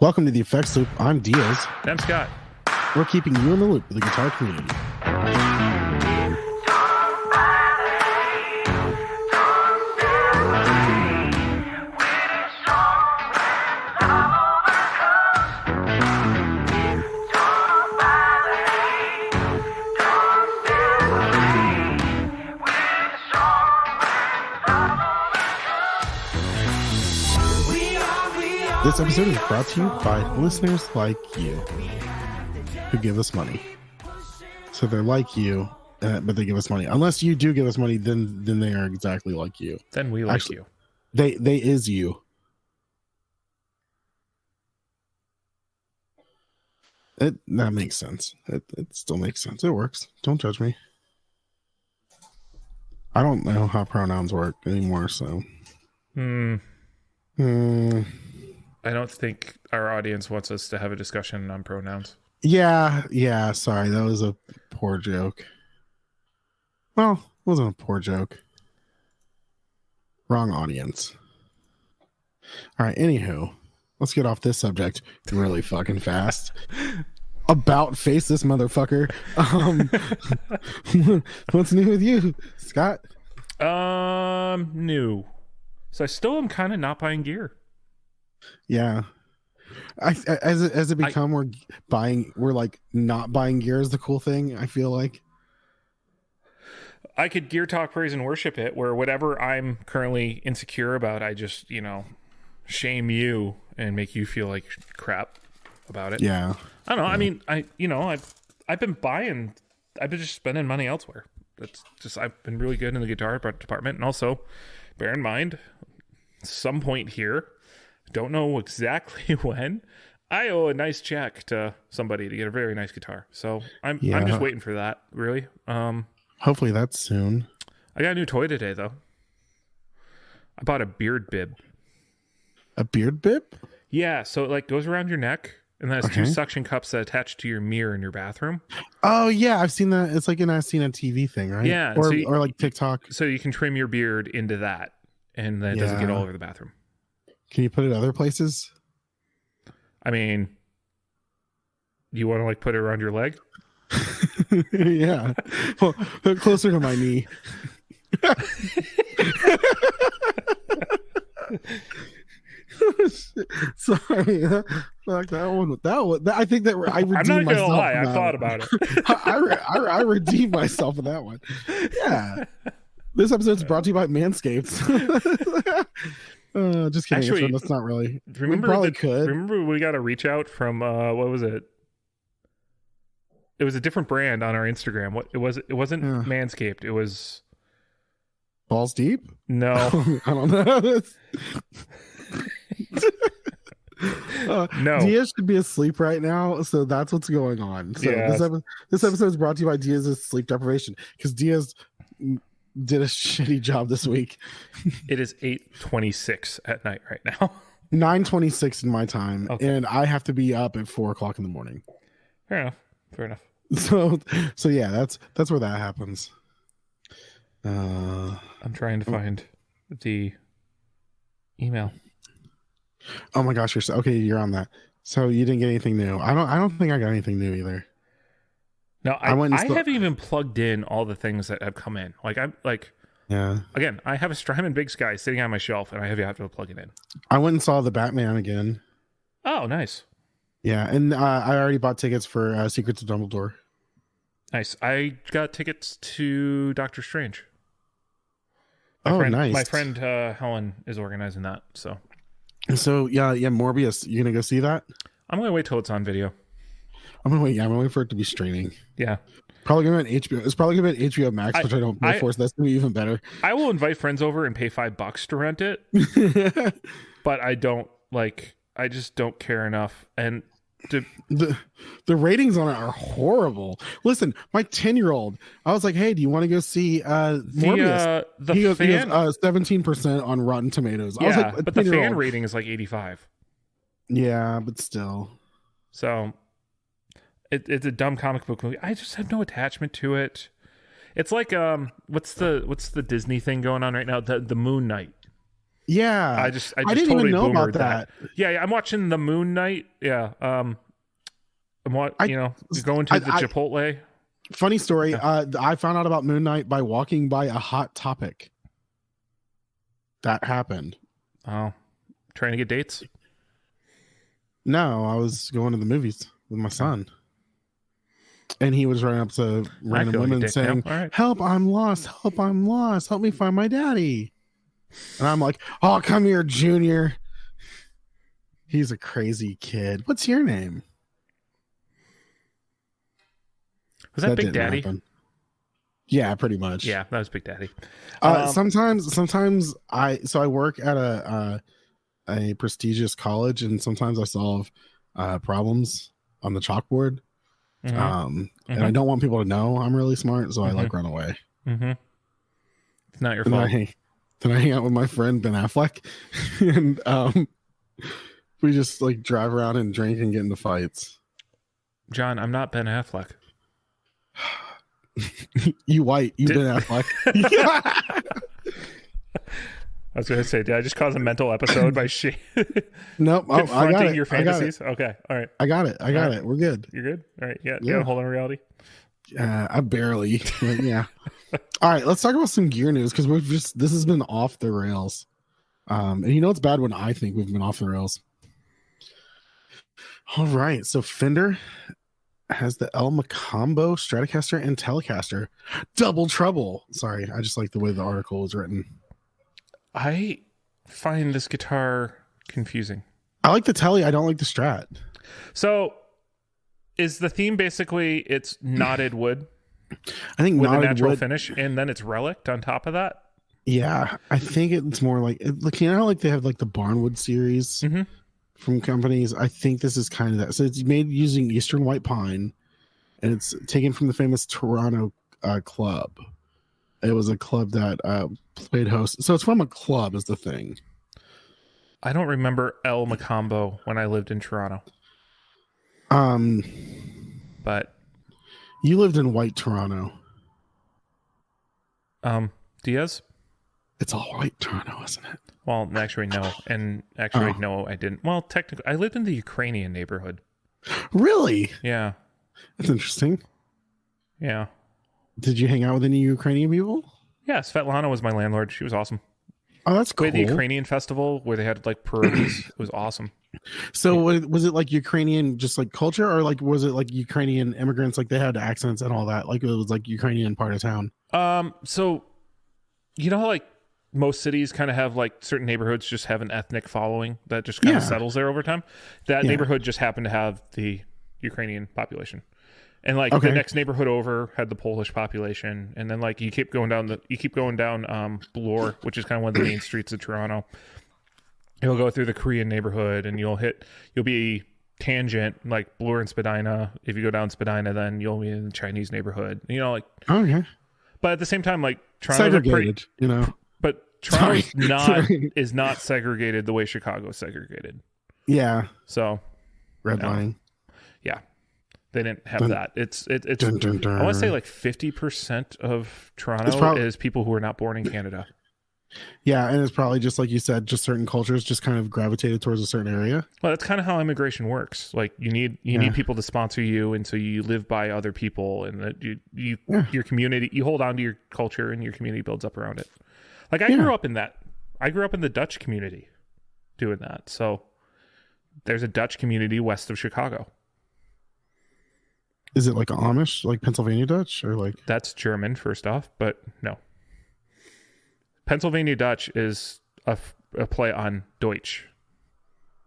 Welcome to the Effects Loop. I'm Diaz. I'm Scott. We're keeping you in the loop with the guitar community. This episode is brought to you by listeners like you who give us money. So they're like you, but they give us money. Unless you do give us money, then they are exactly like you. Then we like you. They is you. That makes sense. It still makes sense. It works. Don't judge me. I don't know how pronouns work anymore, so. I don't think our audience wants us to have a discussion on pronouns. Yeah. Sorry, that was a poor joke. Well, it wasn't a poor joke. Wrong audience. All right, anywho, let's get off this subject really fucking fast. About face this motherfucker. What's new with you, Scott? New. So I still am kind of not buying gear. Yeah, as it become we're like not buying gear is the cool thing. I feel like I could gear talk, praise, and worship it. Where whatever I'm currently insecure about, I just shame you and make you feel like crap about it. Yeah, I don't know. Yeah. I mean, I've been buying. I've been just spending money elsewhere. That's just I've been really good in the guitar department, and also bear in mind, some point here. Don't know exactly when. I owe a nice check to somebody to get a very nice guitar, so I'm just waiting for that. Really. Hopefully that's soon. I got a new toy today, though. I bought a beard bib. A beard bib? Yeah, so it like goes around your neck, and then has two suction cups that attach to your mirror in your bathroom. Oh yeah, I've seen that. It's like I've seen a TV thing, right? Yeah, or like TikTok. So you can trim your beard into that, and then it doesn't get all over the bathroom. Can you put it other places? I mean, you want to like put it around your leg? Yeah. Well, closer to my knee. Sorry. Like that one. I think that I redeemed myself. I'm not gonna lie. I thought about it. I redeemed myself with that one. Yeah. This episode is brought to you by Manscaped. Just kidding. Actually, that's not really. Remember we got a reach out from what was it? It was a different brand on our Instagram. What it was? It wasn't Manscaped. It was Balls Deep. No, I don't know. No, Diaz should be asleep right now, so that's what's going on. So this episode is brought to you by Diaz's sleep deprivation because Diaz did a shitty job this week. It is 8:26 at night right now. 9:26 in my time, and I have to be up at 4:00 in the morning. Fair enough. So yeah, that's where that happens. I'm trying to find the email. Oh my gosh, you're on that. So you didn't get anything new. I don't think I got anything new either. No, I haven't even plugged in all the things that have come in. Again, I have a Strymon Big Sky sitting on my shelf, and I have to plug it in. I went and saw the Batman again. Oh, nice. Yeah, and I already bought tickets for Secrets of Dumbledore. Nice. I got tickets to Doctor Strange. Nice. My friend Helen is organizing that. So yeah, Morbius. You gonna go see that? I'm gonna wait till it's on video. I'm gonna wait for it to be streaming. Yeah, probably gonna be on HBO. It's probably gonna be on HBO Max, which I don't pay for. So that's gonna be even better. I will invite friends over and pay $5 to rent it, but I don't like. I just don't care enough. And the ratings on it are horrible. Listen, my 10-year-old, I was like, "Hey, do you want to go see Morbius?" He goes 17% on Rotten Tomatoes. Yeah, I was like, but the fan rating is like 85. Yeah, but still. So it's a dumb comic book movie. I just have no attachment to it. It's like what's the Disney thing going on right now? The Moon Knight. Yeah, I just didn't totally even know about boomered that. Yeah, I'm watching the Moon Knight. Yeah, I'm going to the Chipotle. Funny story. I found out about Moon Knight by walking by a Hot Topic. That happened. Oh, trying to get dates? No, I was going to the movies with my son. And he was running up to random women saying, right. Help, I'm lost. Help, I'm lost. Help me find my daddy. And I'm like, oh, come here, Junior. He's a crazy kid. What's your name? Was that Big Daddy? Happen. Yeah, pretty much. Yeah, that was Big Daddy. Sometimes I work at a prestigious college, and sometimes I solve problems on the chalkboard. And I don't want people to know I'm really smart, so I like run away. It's not your fault. Then I hang out with my friend Ben Affleck, and we just like drive around and drink and get into fights. John, I'm not Ben Affleck. You white, you Ben Affleck. I was going to say, did I just cause a mental episode by Nope. confronting your fantasies? Okay, all right. I got it. We're good. You're good? All right, yeah. You got a hold on reality? I barely. Yeah. All right, let's talk about some gear news, because this has been off the rails. And it's bad when I think we've been off the rails. All right, so Fender has the El Macambo Stratocaster and Telecaster. Double trouble. Sorry, I just like the way the article was written. I find this guitar confusing. I like the Tele. I don't like the Strat. So, is the theme basically it's knotted wood? I think with a natural finish, and then it's relic on top of that. Yeah, I think it's more like how like they have like the Barnwood series from companies. I think this is kind of that. So it's made using Eastern White Pine, and it's taken from the famous Toronto club. It was a club that played host. So it's from a club is the thing. I don't remember El Macambo when I lived in Toronto. But you lived in white Toronto. Diaz? It's all white Toronto, isn't it? Well, actually, no. And actually, no, I didn't. Well, technically, I lived in the Ukrainian neighborhood. Really? Yeah. That's interesting. Yeah. Did you hang out with any Ukrainian people? Yeah, Svetlana was my landlord. She was awesome. Oh, that's cool. We had the Ukrainian festival where they had like parades. It was awesome. So was it like Ukrainian just like culture, or like was it like Ukrainian immigrants, like they had accents and all that, like it was like Ukrainian part of town? So how like most cities kind of have like certain neighborhoods just have an ethnic following that just kind of settles there over time. That neighborhood just happened to have the Ukrainian population. And like the next neighborhood over had the Polish population, and then like you keep going down Bloor, which is kind of one of the main streets of Toronto. You'll go through the Korean neighborhood, and you'll be tangent like Bloor and Spadina. If you go down Spadina, then you'll be in the Chinese neighborhood. But at the same time, like Toronto's segregated, But Toronto's is not segregated the way Chicago is segregated. Yeah. So redlining. Yeah. They didn't have that. It's I want to say like 50% of Toronto is people who are not born in Canada. Yeah, and it's probably just like you said, just certain cultures just kind of gravitated towards a certain area. Well, that's kind of how immigration works. Like you need people to sponsor you, and so you live by other people, and that your community, you hold on to your culture, and your community builds up around it. Like I grew up in that. I grew up in the Dutch community doing that. So there's a Dutch community west of Chicago. Is it like Amish, like Pennsylvania Dutch, or like that's German first off, but no. Pennsylvania Dutch is a play on Deutsch.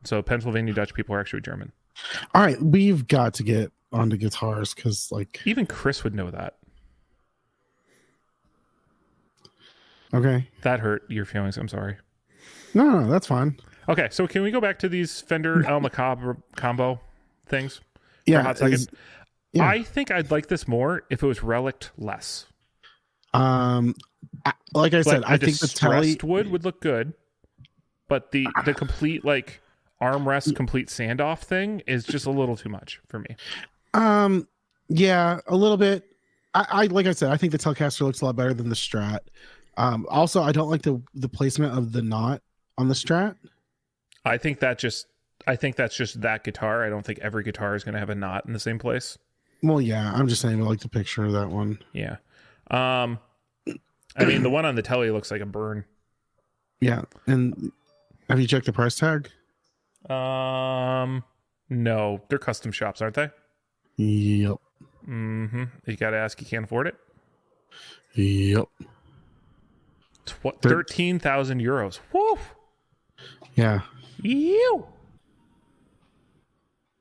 So Pennsylvania Dutch people are actually German. All right, we've got to get onto guitars because like even Chris would know that. Okay. That hurt your feelings. I'm sorry. No, that's fine. Okay, so can we go back to these Fender El Macambo things? Yeah. For a hot second? Yeah. I think I'd like this more if it was relicked less. Like I said, I think the distressed wood would look good, but the complete like armrest complete sand-off thing is just a little too much for me. Yeah, a little bit. I like I said, I think the Telecaster looks a lot better than the Strat. Also, I don't like the placement of the knot on the Strat? I think that's just that guitar. I don't think every guitar is going to have a knot in the same place. Well, yeah, I'm just saying I like the picture of that one. Yeah. I mean, the one on the telly looks like a burn. Yeah. And have you checked the price tag? No, they're custom shops, aren't they? Yep. Mm-hmm. You got to ask, you can't afford it? Yep. 13,000 euros. Woo! Yeah. Ew.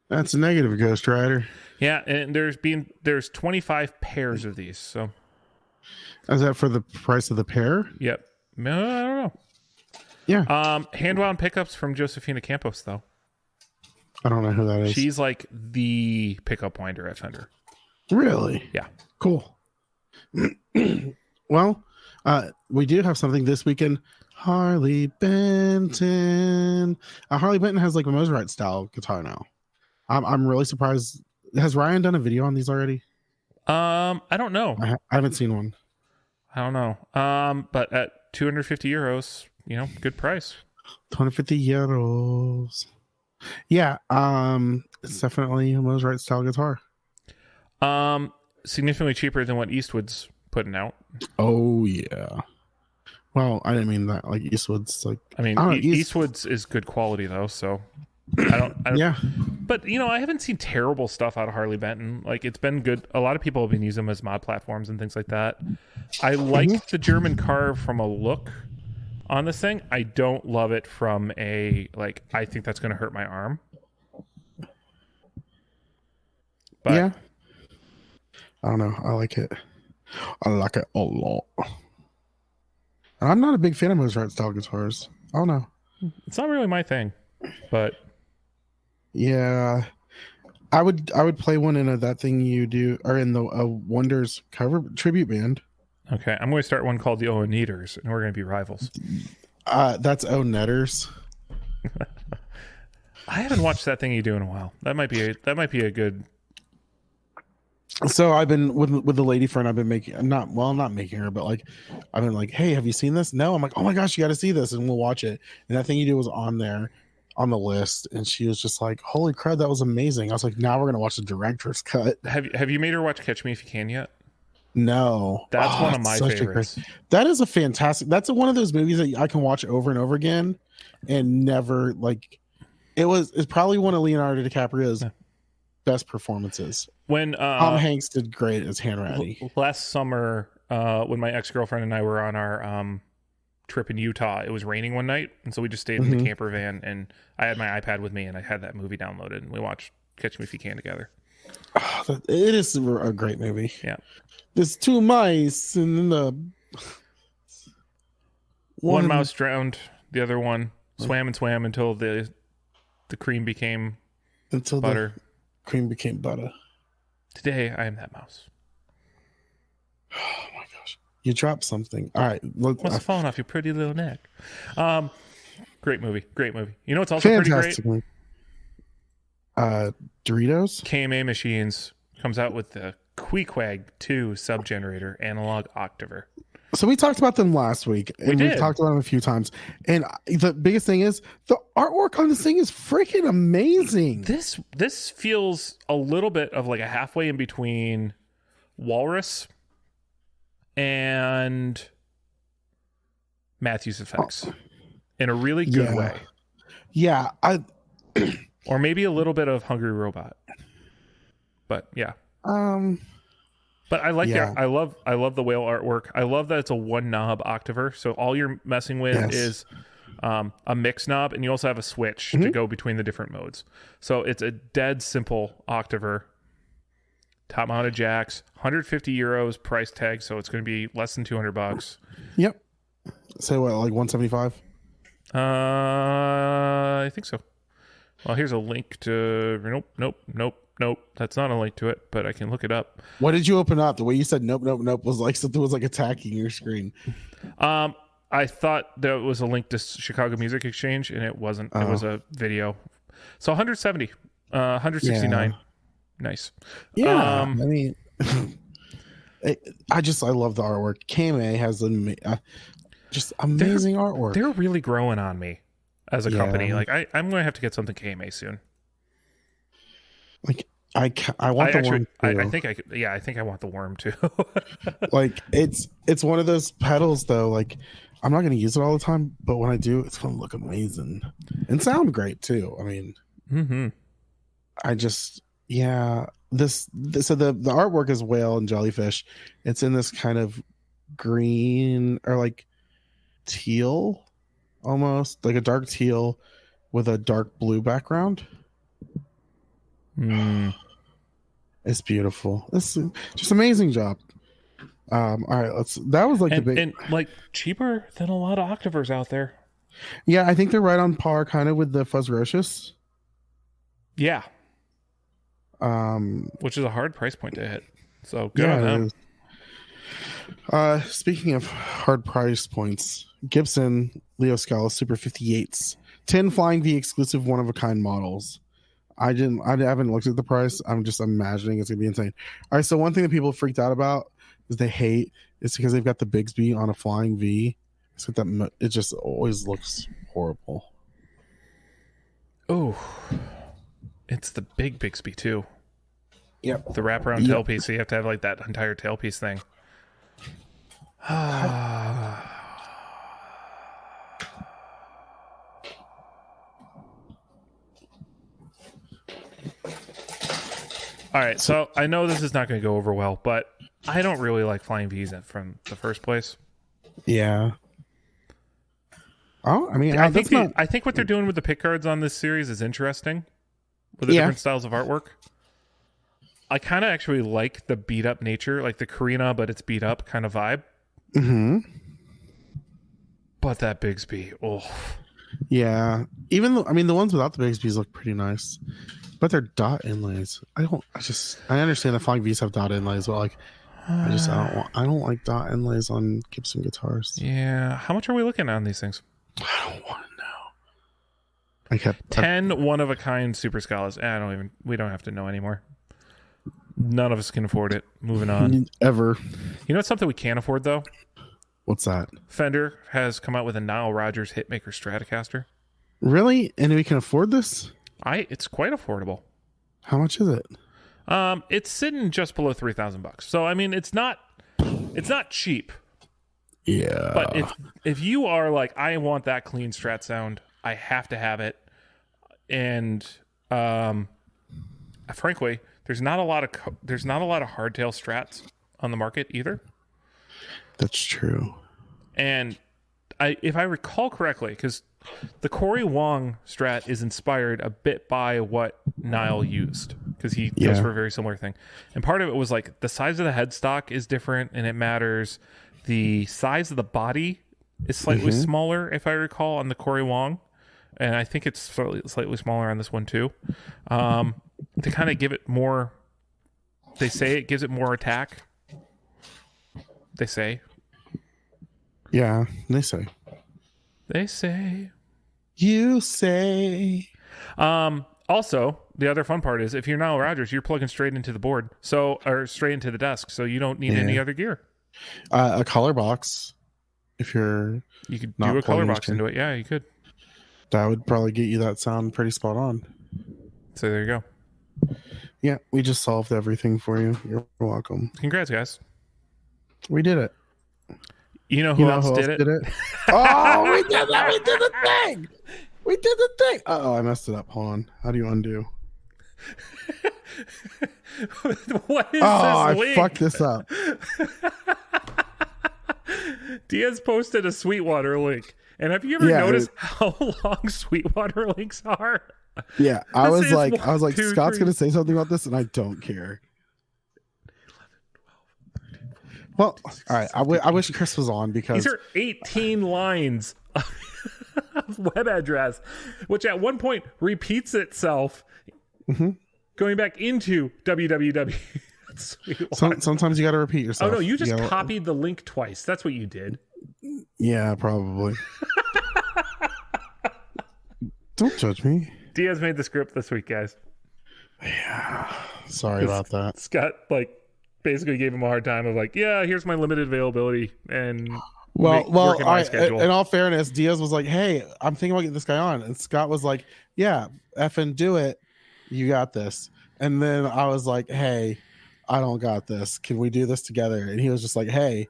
That's a negative, Ghost Rider. Yeah, and there's 25 pairs of these, so. Is that for the price of the pair? Yep. No, I don't know. Yeah. Hand-wound pickups from Josefina Campos, though. I don't know who that is. She's like the pickup winder at Fender. Really? Yeah. Cool. Well, we do have something this weekend. Harley Benton. Harley Benton has like a Mosrite style guitar now. I'm really surprised. Has Ryan done a video on these already? I don't know. I haven't seen one. I don't know. But at 250 euros, good price. 250 euros. Yeah. It's definitely a Mosrite style guitar. Significantly cheaper than what Eastwood's putting out. Oh yeah. Well, I didn't mean that. Like Eastwood's, like I mean, Eastwood's is good quality though. So I don't. Yeah. But I haven't seen terrible stuff out of Harley Benton. Like it's been good. A lot of people have been using them as mod platforms and things like that. I like the German carve from a look on this thing. I don't love it from a I think that's going to hurt my arm. But yeah. I don't know. I like it. I like it a lot. And I'm not a big fan of Mosrite style guitars. I don't know. It's not really my thing, but yeah, I would play one in that thing you do, or in the Wonders cover tribute band. Okay, I'm going to start one called the Owen Neaters, and we're going to be rivals. That's Owen Netters. I haven't watched that thing you do in a while. That might be a good. So I've been with the lady friend. I've been making not making her, but I've been like, hey, have you seen this? No. I'm like, oh my gosh, you got to see this, and we'll watch it. And that thing you do was on there, on the list, and she was just like, holy crap, that was amazing. I was like, now we're gonna watch the director's cut. Have you made her watch Catch Me If You Can yet? No. That's one of my favorites. That is a fantastic. That's one of those movies that I can watch over and over again, and never It's probably one of Leonardo DiCaprio's best performances. When Tom Hanks did great as Hanratty. Last summer, when my ex-girlfriend and I were on our trip in Utah, it was raining one night, and so we just stayed in the camper van, and I had my iPad with me, and I had that movie downloaded, and we watched Catch Me If You Can together. Oh, it is a great movie. Yeah. There's two mice, and then the one mouse drowned, the other one swam and swam until the cream became butter. The cream became butter. Today, I am that mouse. Oh my gosh. You dropped something. All right. What's falling off your pretty little neck? Great movie. You know what's also fantastic pretty great? Doritos? KMA Machines comes out with the Queequeg 2 subgenerator analog octaver. So we talked about them last week, and we've talked about them a few times. And the biggest thing is the artwork on this thing is freaking amazing. This feels a little bit of like a halfway in between Walrus and Matthews Effects in a really good way. Yeah, or maybe a little bit of Hungry Robot. But yeah. But I like I love the whale artwork. I love that it's a one knob octaver. So all you're messing with is a mix knob, and you also have a switch to go between the different modes. So it's a dead simple octaver. Top mounted jacks, 150 euros price tag, so it's going to be less than $200. Yep. So what, like 175? I think so. Well, here's a link to Nope. That's not a link to it, but I can look it up. What did you open up? The way you said nope was like something was like attacking your screen. I thought there was a link to Chicago Music Exchange, and it wasn't. It was a video. So 170, 169. Yeah. Nice. Yeah. I mean, I love the artwork. KMA has just amazing artwork. They're really growing on me. as a company. Like I'm going to have to get something KMA soon. Like I want the worm too. I think I could. Yeah, I think I want the worm too. Like it's one of those pedals though. Like I'm not going to use it all the time, but when I do, it's going to look amazing and sound great too. I mean, I just so the artwork is whale and jellyfish. It's in this kind of green or like teal, almost like a dark teal with a dark blue background. It's beautiful. It's just amazing job. All right, that was like the big and like cheaper than a lot of Octavers out there. Yeah, I think they're right on par kind of with the Fuzzrocious. Yeah. Which is a hard price point to hit. So good on them. Speaking of hard price points, Gibson Leo Scala Super 58s, 10 Flying V exclusive one of a kind models. I haven't looked at the price. I'm just imagining it's gonna be insane. All right, so one thing that people freaked out about is they hate is because they've got the Bigsby on a Flying V. So that it just always looks horrible. Oh, it's the big Bigsby too. Yep. The wraparound tailpiece. So you have to have like that entire tailpiece thing. All right, so I know this is not going to go over well, but I don't really like Flying V's from the first place. Yeah. Oh, I mean, I think what they're doing with the pick cards on this series is interesting, with the different styles of artwork. I kind of actually like the beat up nature, like the Karina, but it's beat up kind of vibe. Mm-hmm. But that Bigsby, yeah. Even though, I mean, the ones without the Bigsbys look pretty nice, but they're dot inlays. I understand that Flying V's have dot inlays, but like, I don't like dot inlays on Gibson guitars. Yeah. How much are we looking at on these things? I don't want to know. 10 one of a kind Super Scalas. We don't have to know anymore. None of us can afford it. Moving on. Ever. You know what's something we can't afford though? What's that? Fender has come out with a Nile Rodgers Hitmaker Stratocaster. Really? And we can afford this? It's quite affordable. How much is it? It's sitting just below $3,000. So I mean, it's not cheap. Yeah. But if you are like, I want that clean Strat sound, I have to have it. And frankly, there's not a lot of hardtail Strats on the market either. That's true. And if I recall correctly, because the Corey Wong Strat is inspired a bit by what Nile used, because he goes for a very similar thing. And part of it was like the size of the headstock is different and it matters. The size of the body is slightly smaller, if I recall, on the Corey Wong. And I think it's slightly smaller on this one too. To kind of give it more, they say it gives it more attack. They say. Yeah, they say. They say. You say. Also, the other fun part is if you're Nile Rodgers, you're plugging straight into the board, or straight into the desk, so you don't need any other gear. A color box, if you could do a color box into it. Yeah, you could. That would probably get you that sound pretty spot on. So there you go. Yeah, we just solved everything for you. You're welcome. Congrats, guys. We did it. You know who else did it? Oh, we did that. We did the thing. We did the thing. Uh-oh, I messed it up. Hold on. How do you undo? What is this I fucked this up. Diaz posted a Sweetwater link. And have you ever noticed how long Sweetwater links are? Yeah, I was like, Scott's going to say something about this, and I don't care. 11, 12, 13, well, all right. I wish Chris was on because these are 18 lines of web address, which at one point repeats itself, going back into www. Sometimes you got to repeat yourself. Oh no, you just copied the link twice. That's what you did. Yeah, probably. Don't judge me. Diaz made the script this week, guys. Yeah. Sorry about that. Scott basically gave him a hard time of like, yeah, here's my limited availability. And working my schedule. In all fairness, Diaz was like, "Hey, I'm thinking about getting this guy on," and Scott was like, "Yeah, effing do it. You got this." And then I was like, "Hey, I don't got this. Can we do this together?" And he was just like, "Hey,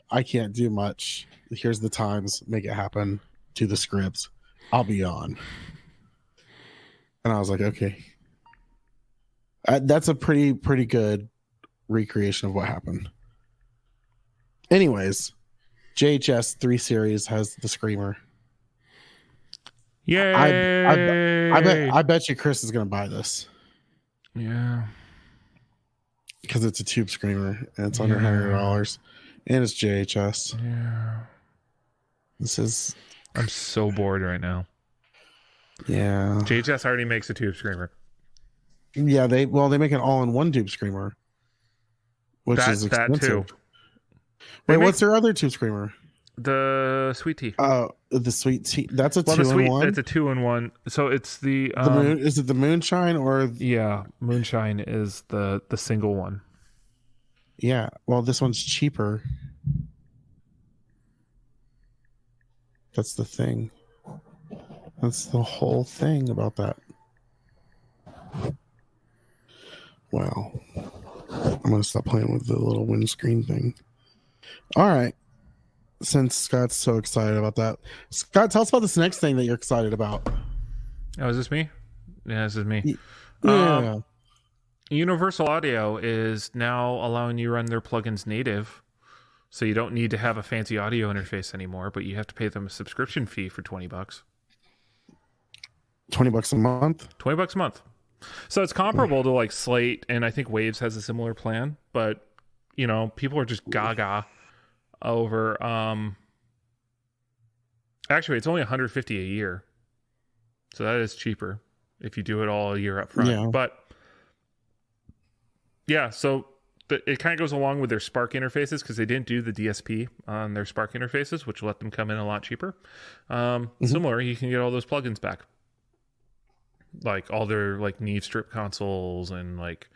I can't do much. Here's the times. Make it happen. Do the scripts. I'll be on." And I was like, "Okay." That's a pretty good recreation of what happened. Anyways, JHS 3 series has the Screamer. Yay! I bet you Chris is gonna buy this. Yeah, because it's a tube Screamer and it's under $100 and it's JHS. Yeah, I'm so bored right now. Yeah, JHS already makes a tube Screamer. Yeah, they make an all-in-one tube Screamer, which is expensive. That too. Wait, what's their other tube Screamer? The Sweet Tea. The Sweet Tea. That's a 2-in-1. It's a 2-in-1. So it's the moon. Is it the Moonshine or? Yeah, Moonshine is the single one. Yeah. Well, this one's cheaper. That's the thing. That's the whole thing about that. Wow. I'm gonna stop playing with the little windscreen thing. All right. Since Scott's so excited about that, Scott, tell us about this next thing that you're excited about. Oh, is this me? Yeah, this is me. Yeah. Universal Audio is now allowing you to run their plugins native, so you don't need to have a fancy audio interface anymore, but you have to pay them a subscription fee for $20. $20 a month? $20 a month. So it's comparable to like Slate, and I think Waves has a similar plan, but you know, people are just gaga over actually it's only $150 a year, so that is cheaper if you do it all a year up front. Yeah. But yeah, so it kind of goes along with their Spark interfaces, because they didn't do the DSP on their Spark interfaces, which let them come in a lot cheaper. Similar, you can get all those plugins back, like all their like Neve strip consoles and like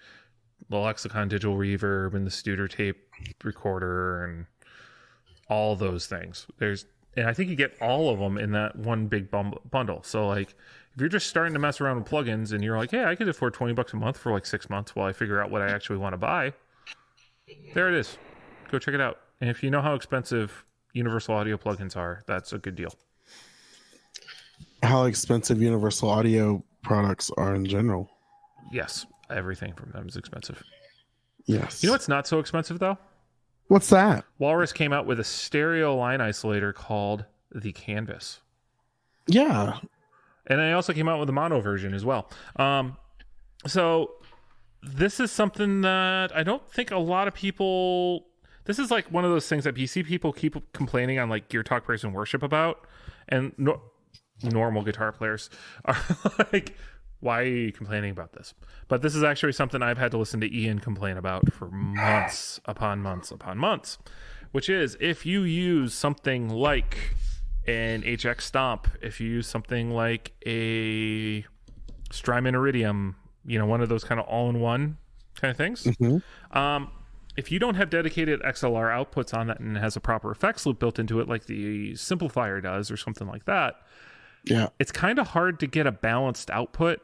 the Lexicon digital reverb and the Studer tape recorder and all those things. And I think you get all of them in that one big bundle. So like if you're just starting to mess around with plugins and you're like, hey, I could afford $20 a month for like 6 months while I figure out what I actually want to buy, there it is. Go check it out. And if you know how expensive Universal Audio plugins are, that's a good deal. How expensive Universal Audio products are in general. Yes, everything from them is expensive. Yes. You know what's not so expensive though? What's that? Walrus came out with a stereo line isolator called the Canvas. Yeah. And they also came out with a mono version as well. So this is something that I don't think a lot of people... This is like one of those things that PC people keep complaining on like Gear Talk Praise and Worship about. And normal guitar players are like, why are you complaining about this? But this is actually something I've had to listen to Ian complain about for months upon months upon months, which is if you use something like an HX Stomp, if you use something like a Strymon Iridium, you know, one of those kind of all-in-one kind of things, if you don't have dedicated XLR outputs on that and has a proper effects loop built into it like the Simplifier does or something like that, yeah, it's kind of hard to get a balanced output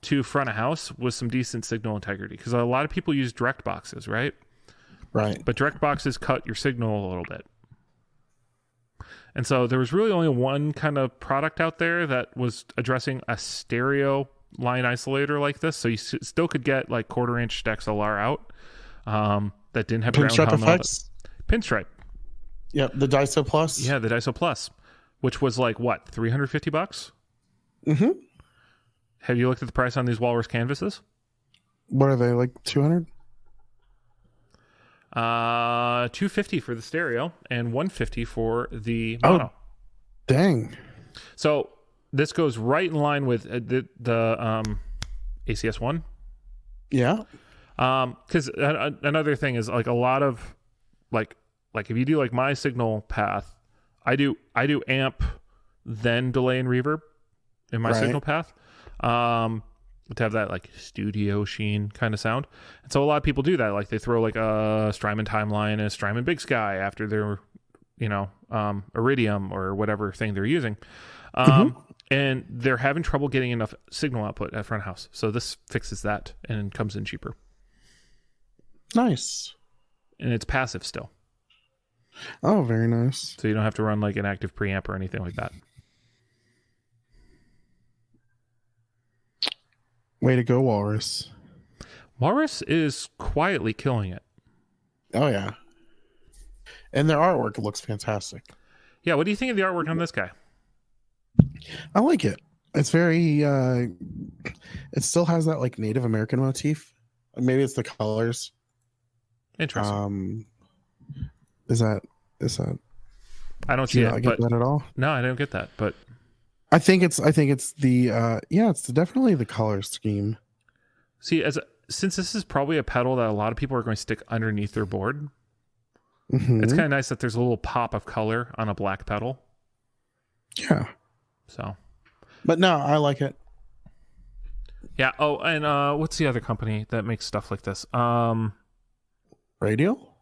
to front of house with some decent signal integrity, because a lot of people use direct boxes, right? Right. But direct boxes cut your signal a little bit. And so there was really only one kind of product out there that was addressing a stereo line isolator like this, so you still could get like 1/4 inch XLR out that didn't have pinstripe effects. Pinstripe. Yep, the Daiso Plus. Yeah, the Daiso Plus, which was like what, $350? Mm-hmm. Have you looked at the price on these Walrus canvases? What are they, like 200? $250 for the stereo and $150 for the mono. Oh, dang! So this goes right in line with the ACS1. Yeah. Because another thing is like a lot of like if you do like my signal path, I do amp then delay and reverb in my signal path. To have that like studio sheen kind of sound. And so a lot of people do that. Like they throw like a Strymon Timeline and a Strymon Big Sky after their iridium or whatever thing they're using. And they're having trouble getting enough signal output at front house. So this fixes that and comes in cheaper. Nice. And it's passive still. Oh, very nice. So you don't have to run like an active preamp or anything like that. Way to go, Walrus. Walrus is quietly killing it. Oh, yeah. And their artwork looks fantastic. Yeah, what do you think of the artwork on this guy? I like it. It's very it still has that like Native American motif. Maybe it's the colors. Interesting. Is that I don't see it, get that at all? No, I don't get that, but I think it's the it's definitely the color scheme. See, since this is probably a pedal that a lot of people are going to stick underneath their board, it's kind of nice that there's a little pop of color on a black pedal. Yeah. So, but no, I like it. Yeah. Oh, and what's the other company that makes stuff like this? Radial?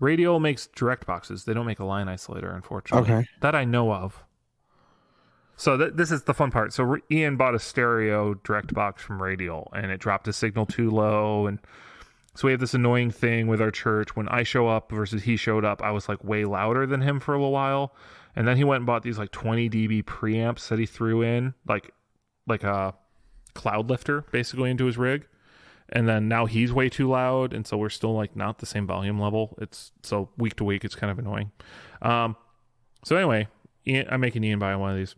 Radial makes direct boxes. They don't make a line isolator, unfortunately. Okay. That I know of. So this is the fun part. So Ian bought a stereo direct box from Radial, and it dropped a signal too low, and so we have this annoying thing with our church. When I show up versus he showed up, I was like way louder than him for a little while. And then he went and bought these like 20 dB preamps that he threw in, like a cloud lifter basically into his rig. And then now he's way too loud, and so we're still like not the same volume level. It's so week to week, it's kind of annoying. So anyway, I'm making Ian buy one of these.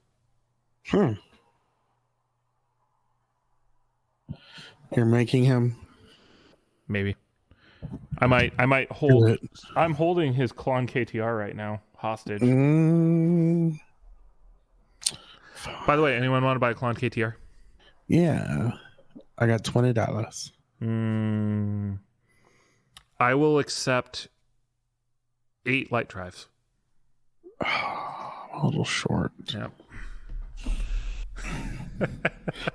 You're making him? Maybe. I might hold. I'm holding his Klon KTR right now hostage. By the way, anyone want to buy a Klon KTR? Yeah, I got $20. I will accept 8 light drives. A little short. Yep.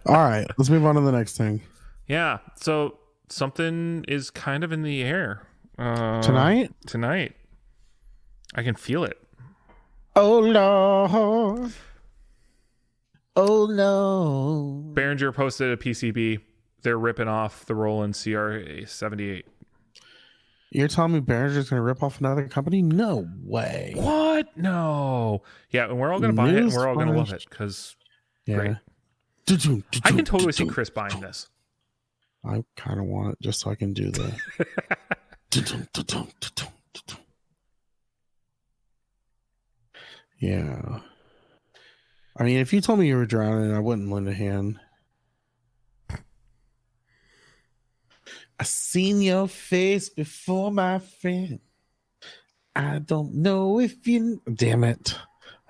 All right, let's move on to the next thing. Yeah. So something is kind of in the air. Tonight? Tonight. I can feel it. Oh, Lord. Oh, no. Behringer posted a PCB. They're ripping off the Roland CR78. You're telling me Behringer's going to rip off another company? No way. What? No. Yeah, and we're all going to buy it, and we're all going to love it, because great. I can totally see Chris buying this. I kind of want it just so I can do the... Yeah. I mean, if you told me you were drowning, I wouldn't lend a hand. I seen your face before, my friend. I don't know if you... Damn it.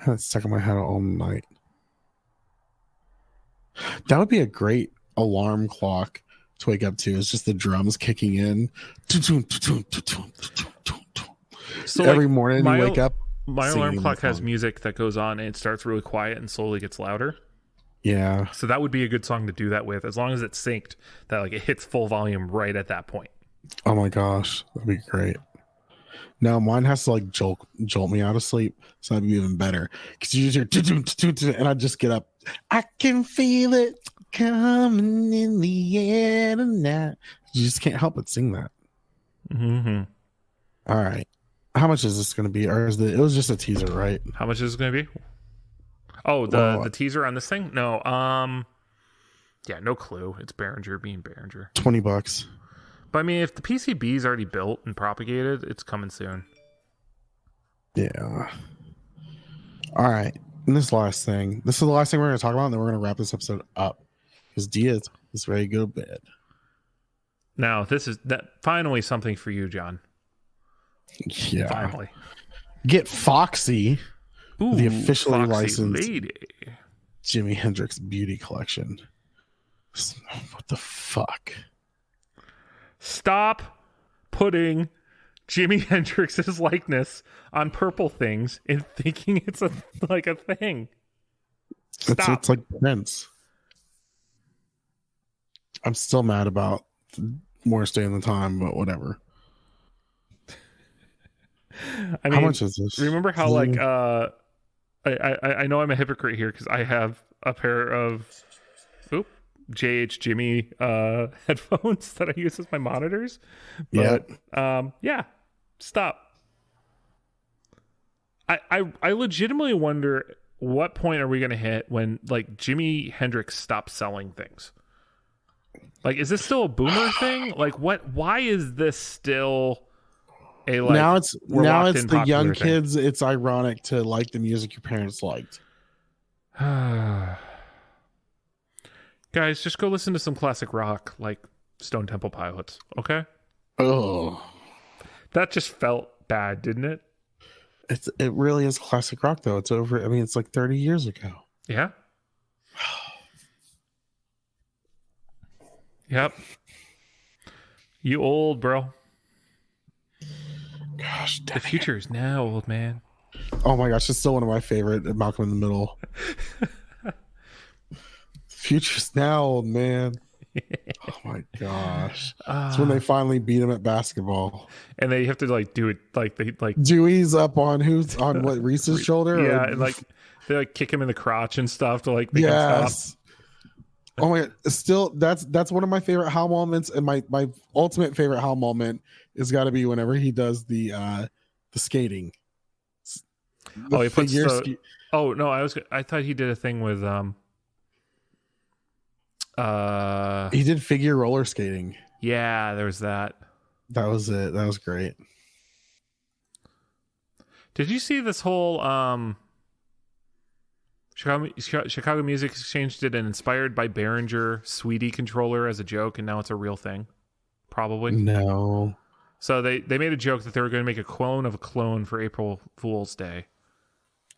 I had it stuck in my head all night. That would be a great alarm clock to wake up to. It's just the drums kicking in. So every morning you wake up. My alarm clock has music that goes on and it starts really quiet and slowly gets louder. Yeah. So that would be a good song to do that with, as long as it's synced, that like it hits full volume right at that point. Oh my gosh, that'd be great. No, mine has to like jolt me out of sleep, so that'd be even better. Because you just hear and I just get up. I can feel it coming in the air tonight. You just can't help but sing that. Mm-hmm. All right. How much is this going to be? Or is it was just a teaser, right? How much is it going to be? Oh, the teaser on this thing? No. Yeah, no clue. It's Behringer being Behringer. $20. But I mean, if the PCB is already built and propagated, it's coming soon. Yeah. All right. And this last thing. This is the last thing we're going to talk about, and then we're going to wrap this episode up. Because Diaz is very good at bed. Now, this is finally something for you, John. Yeah. Finally. Get Foxy, Ooh, the officially Foxy licensed lady. Jimi Hendrix beauty collection. What the fuck? Stop putting Jimi Hendrix's likeness on purple things and thinking it's a thing. Stop. It's like Prince. I'm still mad about more Stay in the Time, but whatever. I mean, how much is this? Remember how like I know I'm a hypocrite here because I have a pair of JH Jimmy headphones that I use as my monitors. But yeah, stop. I legitimately wonder what point are we going to hit when like Jimi Hendrix stops selling things? Like, is this still a boomer thing? Like, why is this still a like? Now it's the young thing? kids. It's ironic to like the music your parents liked. Guys, just go listen to some classic rock like Stone Temple Pilots, okay? Oh, that just felt bad, didn't it? It really is classic rock though. It's over. I mean, it's like 30 years ago. Yeah. Yep. You old, bro. Gosh, the future is now, old man. Oh my gosh, it's still one of my favorite. Malcolm in the Middle. Future's now, old man. Oh my gosh. It's when they finally beat him at basketball. And they have to like do it like they like Dewey's up on what, Reese's shoulder? Yeah, and like they like kick him in the crotch and stuff to like make him stop. Oh my god. Still that's one of my favorite Hal moments, and my ultimate favorite Hal moment is gotta be whenever he does the skating. He puts I thought he did a thing with he did figure roller skating. Yeah, there was that. That was it. That was great. Did you see this whole Chicago Music Exchange did an inspired by Behringer Sweetie controller as a joke, and now it's a real thing? Probably. No. So they made a joke that they were going to make a clone of a clone for April Fool's Day.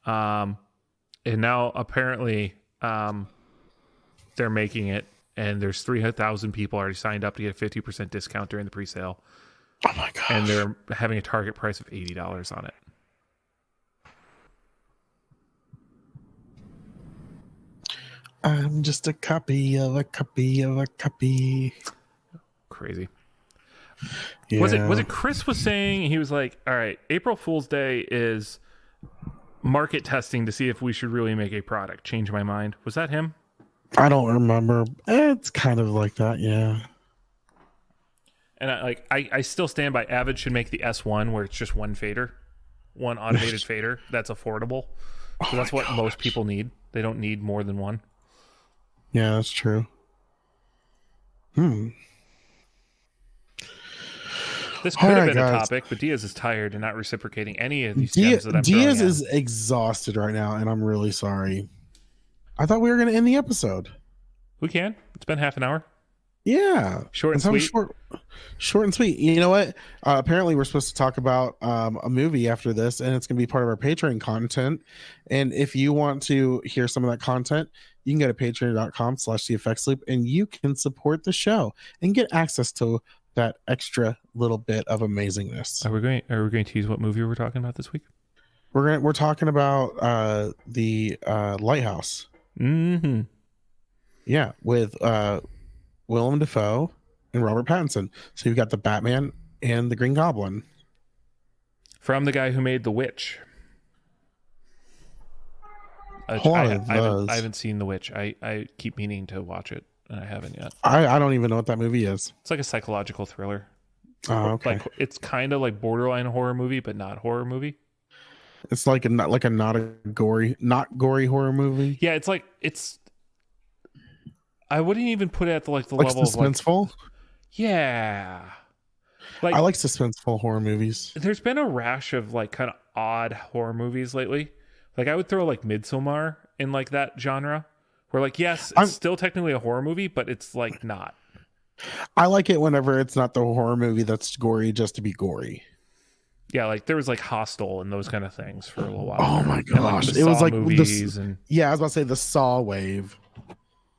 And now apparently they're making it, and there's 300,000 people already signed up to get a 50% discount during the pre-sale. Oh my gosh. And they're having a target price of $80 on it. I'm just a copy of a copy of a copy. Crazy. Yeah. Was it Chris was saying, he was like, all right, April Fool's Day is market testing to see if we should really make a product. Change my mind. Was that him? I don't remember. It's kind of like that, yeah. And I still stand by Avid should make the S1 where it's just one fader, one automated fader that's affordable. So that's what most people need. They don't need more than one. Yeah, that's true. This could have been a topic, but Diaz is tired and not reciprocating any of these gems that I'm Diaz is exhausted right now, and I'm really sorry. I thought we were going to end the episode. We can. It's been half an hour. Yeah. Short and sweet. Short and sweet. You know what? Apparently we're supposed to talk about a movie after this, and it's going to be part of our Patreon content. And if you want to hear some of that content, you can go to patreon.com/theeffectsloop, and you can support the show and get access to that extra little bit of amazingness. Are we going to tease what movie we're talking about this week? We're talking about the Lighthouse. Mm-hmm. Yeah, with Willem Dafoe and Robert Pattinson. So you've got the Batman and the Green Goblin. From the guy who made The Witch. I haven't seen The Witch. I keep meaning to watch it, and I haven't yet. I don't even know what that movie is. It's like a psychological thriller. Oh, okay. Like, it's kind of like borderline horror movie, but not horror movie. It's like not gory horror movie. Yeah, it's. I wouldn't even put it at the level of suspenseful. Yeah, I like suspenseful horror movies. There's been a rash of like kind of odd horror movies lately. Like I would throw like Midsommar in like that genre, where like yes, it's still technically a horror movie, but it's like not. I like it whenever it's not the horror movie that's gory just to be gory. Yeah, like there was like Hostel and those kind of things for a little while. Oh my gosh, it was like movies yeah, I was about to say the Saw wave,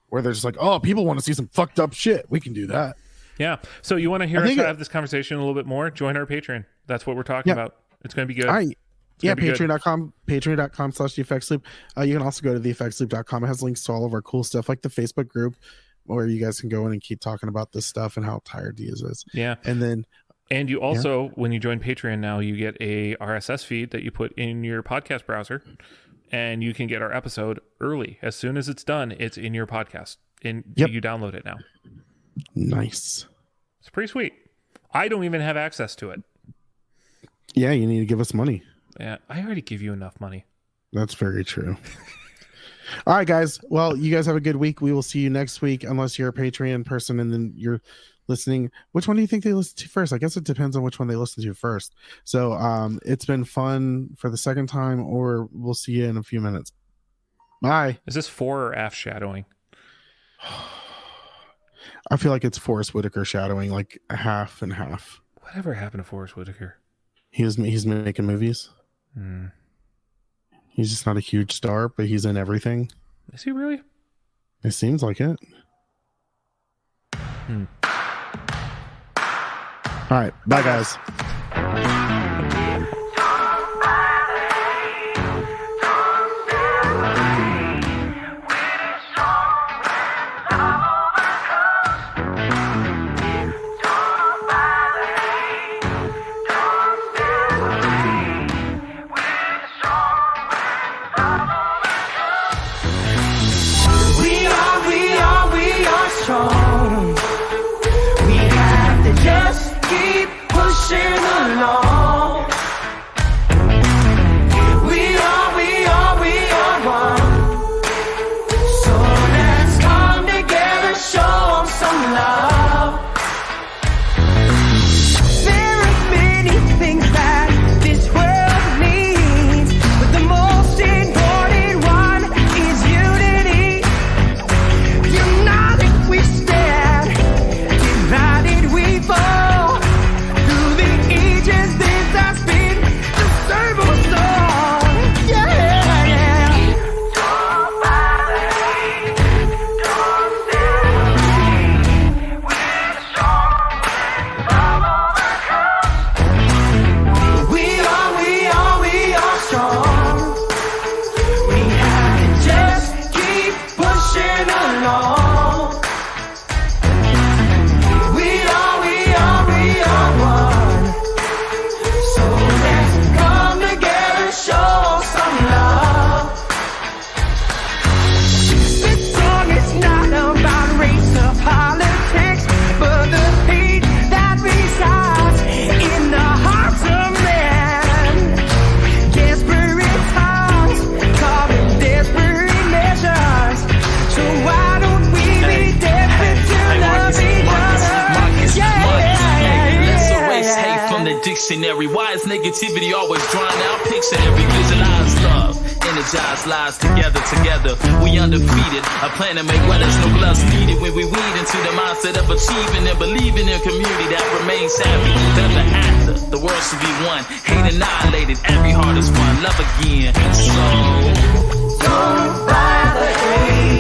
where they're just like, oh, people want to see some fucked up shit. We can do that. Yeah. So you want to hear us have this conversation a little bit more? Join our Patreon. That's what we're talking about. It's going to be good. All right. Yeah, patreon.com/theeffectsloop. You can also go to theeffectsloop.com. It has links to all of our cool stuff, like the Facebook group, where you guys can go in and keep talking about this stuff and how tired Diaz is. Yeah. And then And you also, when you join Patreon now, you get a RSS feed that you put in your podcast browser, and you can get our episode early. As soon as it's done, it's in your podcast, and you download it now. Nice. It's pretty sweet. I don't even have access to it. Yeah, you need to give us money. Yeah, I already give you enough money. That's very true. All right, guys. Well, you guys have a good week. We will see you next week, unless you're a Patreon person and then you're listening. Which one do you think they listen to first? I guess it depends on which one they listen to first. So it's been fun for the second time, or we'll see you in a few minutes. Bye. Is this fore or aft shadowing? I feel like it's Forrest Whitaker shadowing, like half and half. Whatever happened to Forrest Whitaker? He's making movies. He's just not a huge star, but he's in everything. Is he really? It seems like it. All right. Bye, guys. Dictionary, why is negativity always drawn out? Pictionary, visualize love, energize lives together. We undefeated, a plan to make well, there's no gloves needed. When we weed into the mindset of achieving and believing in community that remains happy. Never after, the world should be one. Hate annihilated, every heart is one. Love again. So don't buy the hate.